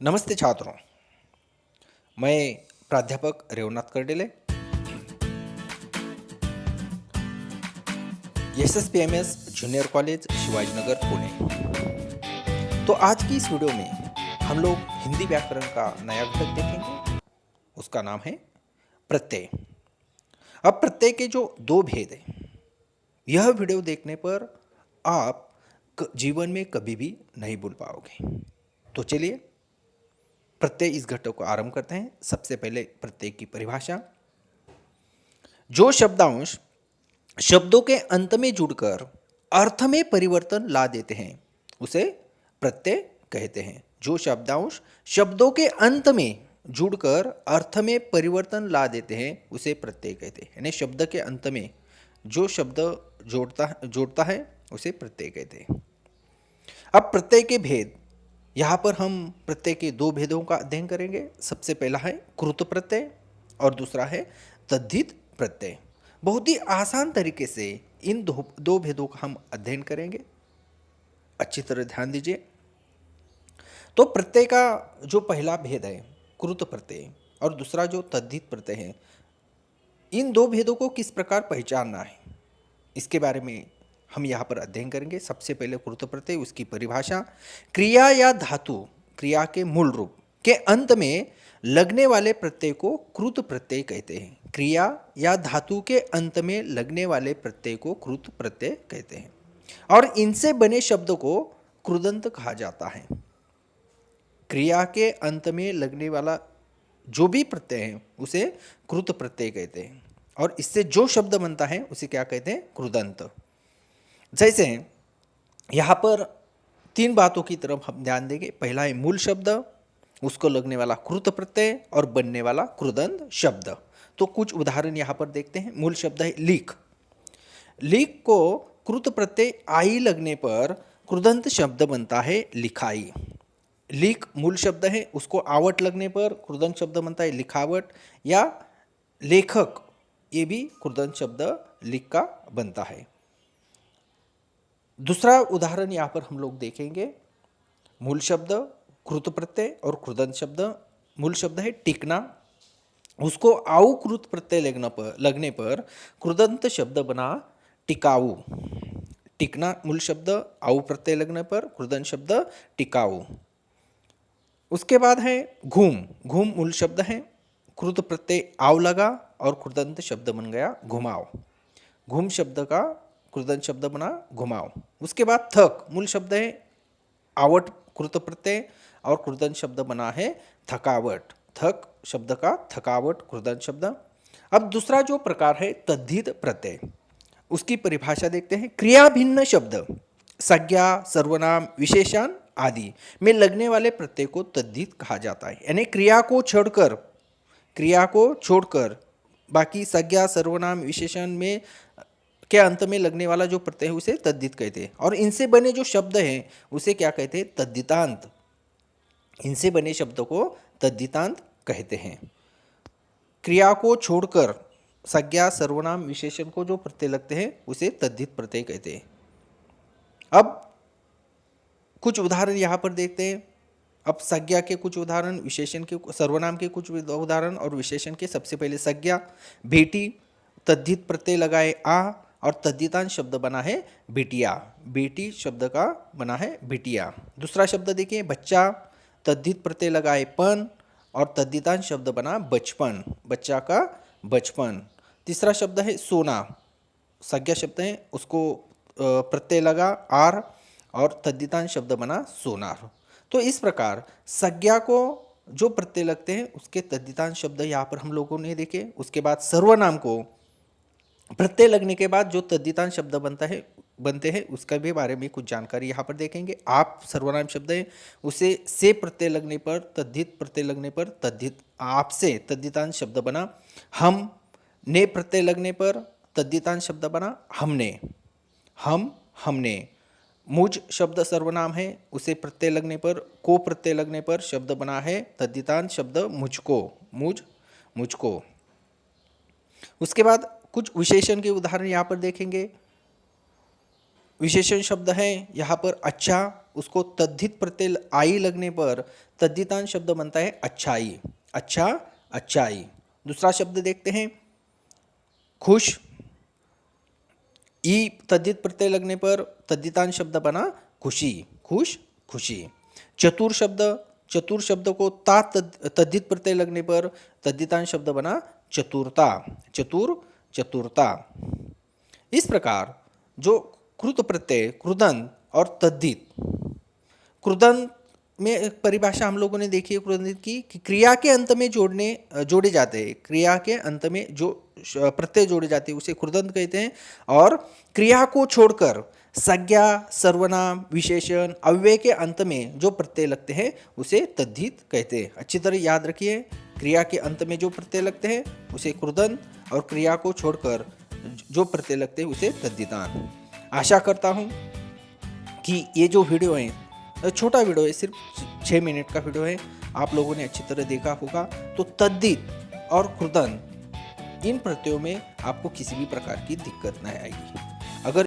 नमस्ते छात्रों, मैं प्राध्यापक Revnath कर्डेले SSPMS junior college Shivajinagar Pune. तो आज की इस वीडियो में हम लोग हिंदी व्याकरण का नया घटक देखेंगे। उसका नाम है प्रत्यय। अब प्रत्यय के जो दो भेद हैं, यह वीडियो देखने पर आप जीवन में कभी भी नहीं भूल पाओगे। तो चलिए प्रत्यय इस घटक को आरंभ करते हैं। सबसे पहले प्रत्यय की परिभाषा। जो शब्दांश शब्दों के अंत में जुड़कर अर्थ में परिवर्तन ला देते हैं उसे प्रत्यय कहते हैं। जो शब्दांश शब्दों के अंत में जुड़कर अर्थ में परिवर्तन ला देते हैं उसे प्रत्यय कहते हैं। यानी शब्द के अंत में जो शब्द जोड़ता है उसे प्रत्यय कहते हैं। अब प्रत्यय के भेद, यहाँ पर हम प्रत्यय के दो भेदों का अध्ययन करेंगे। सबसे पहला है कृत प्रत्यय और दूसरा है तद्धित प्रत्यय। बहुत ही आसान तरीके से इन दो भेदों का हम अध्ययन करेंगे। अच्छी तरह ध्यान दीजिए। तो प्रत्यय का जो पहला भेद है कृत प्रत्यय और दूसरा जो तद्धित प्रत्यय है, इन दो भेदों को किस प्रकार पहचानना है इसके बारे में हम यहाँ पर अध्ययन करेंगे। सबसे पहले कृत प्रत्यय, उसकी परिभाषा। क्रिया या धातु, क्रिया के मूल रूप के अंत में लगने वाले प्रत्यय को कृत प्रत्यय कहते हैं। क्रिया या धातु के अंत में लगने वाले प्रत्यय को कृत प्रत्यय कहते हैं और इनसे बने शब्द को कृदंत कहा जाता है। क्रिया के अंत में लगने वाला जो भी प्रत्यय है उसे कृत प्रत्यय कहते हैं और इससे जो शब्द बनता है उसे क्या कहते हैं? कृदंत। जैसे यहाँ पर तीन बातों की तरफ हम ध्यान देंगे। पहला है मूल शब्द, उसको लगने वाला कृत प्रत्यय और बनने वाला कृदंत शब्द। तो कुछ उदाहरण यहाँ पर देखते हैं। मूल शब्द है लिख। लिख को कृत प्रत्यय आई लगने पर कृदंत शब्द बनता है लिखाई। लिख मूल शब्द है, उसको आवट लगने पर कृदंत शब्द बनता है लिखावट। या लेखक, ये भी कृदंत शब्द लिख का बनता है। दूसरा उदाहरण यहाँ पर हम लोग देखेंगे। मूल शब्द कृत प्रत्यय और कृदंत शब्द। मूल शब्द है टिकना, उसको आऊ कृत प्रत्यय लगने पर कृदंत शब्द बना टिकाऊ। टिकना मूल शब्द, आऊ प्रत्यय लगने पर कृदंत शब्द टिकाऊ। उसके बाद है घूम। घूम मूल शब्द है, कृत प्रत्यय आव लगा और कृदंत शब्द बन गया घुमाओ। घूम शब्द का कृदंत शब्द बना घुमाओ। उसके बाद थक मूल शब्द है, आवट कृत प्रत्यय और कृदंत शब्द बना है थकावट। थक शब्द का थकावट कृदंत शब्द। अब दूसरा जो प्रकार है तद्धित प्रत्यय, उसकी परिभाषा देखते हैं। क्रिया भिन्न शब्द, संज्ञा, सर्वनाम, विशेषण आदि में लगने वाले प्रत्यय को तद्धित कहा जाता है। यानी क्रिया को छोड़कर बाकी संज्ञा, सर्वनाम, विशेषण में के अंत में लगने वाला जो प्रत्यय है उसे तद्धित कहते हैं और इनसे बने जो शब्द हैं उसे क्या कहते हैं? तद्धितांत। इनसे बने शब्दों को तद्धितांत कहते हैं। क्रिया को छोड़कर संज्ञा, सर्वनाम, विशेषण को जो प्रत्यय लगते हैं उसे तद्धित प्रत्यय कहते हैं। अब कुछ उदाहरण यहाँ पर देखते हैं। अब संज्ञा के कुछ उदाहरण, विशेषण के, सर्वनाम के कुछ उदाहरण और विशेषण के। सबसे पहले संज्ञा। बेटी, तद्धित प्रत्यय लगाए आ और तद्धितांत शब्द बना है बिटिया। बेटी शब्द का बना है बिटिया। दूसरा शब्द देखिए बच्चा, तद्धित प्रत्यय लगाए पन और तद्धितांत शब्द बना बचपन। बच्चा का बचपन। तीसरा शब्द है सोना। संज्ञा शब्द है, उसको प्रत्यय लगा आर और तद्धितांत शब्द बना सोनार। तो इस प्रकार संज्ञा को जो प्रत्यय लगते हैं उसके तद्धितांत शब्द यहाँ पर हम लोगों ने देखे। उसके बाद सर्वनाम को प्रत्यय लगने के बाद जो तद्धितांत शब्द बनते हैं उसका भी बारे में कुछ जानकारी यहाँ पर देखेंगे। आप सर्वनाम शब्द है, उसे से प्रत्यय लगने पर, तद्धित प्रत्यय लगने पर तद्धित आप से तद्धितांत शब्द बना हम। ने प्रत्यय लगने पर तद्धितांत शब्द बना हमने। हमने। मुझ शब्द सर्वनाम है, उसे प्रत्यय लगने पर, को प्रत्यय लगने पर शब्द बना है तद्धितांत शब्द मुझको। मुझको। उसके बाद कुछ विशेषण के उदाहरण यहाँ पर देखेंगे। विशेषण शब्द है यहाँ पर अच्छा, उसको तद्धित प्रत्यय आई लगने पर तद्धितांत शब्द बनता है अच्छाई, अच्छा अच्छाई। दूसरा शब्द देखते हैं खुश, ई तद्धित प्रत्यय लगने पर तद्धितांत शब्द बना खुशी, खुश खुशी। चतुर शब्द, चतुर शब्द को ता तद्धित प्रत्यय लगने पर तद्धितांत शब्द बना चतुरता, चतुर चतुरता। इस प्रकार जो कृत प्रत्यय, कृदंत और तद्धित, कृदंत में एक परिभाषा हम लोगों ने देखी है कृदंत की कि क्रिया के अंत में जोड़े जाते हैं, क्रिया के अंत में जो प्रत्यय जोड़े जाते हैं उसे कृदंत कहते हैं। और क्रिया को छोड़कर संज्ञा, सर्वनाम, विशेषण, अव्यय के अंत में जो प्रत्यय लगते हैं उसे तद्धित कहते हैं। अच्छी तरह याद रखिए, क्रिया के अंत में जो प्रत्यय लगते हैं उसे कृदंत और क्रिया को छोड़कर जो प्रत्यय लगते हैं उसे तद्धितांत। आशा करता हूँ कि ये जो वीडियो है, छोटा वीडियो है, सिर्फ 6 मिनट का वीडियो है, आप लोगों ने अच्छी तरह देखा होगा। तो तद्धित और कृदंत इन प्रत्ययों में आपको किसी भी प्रकार की दिक्कत नहीं आएगी।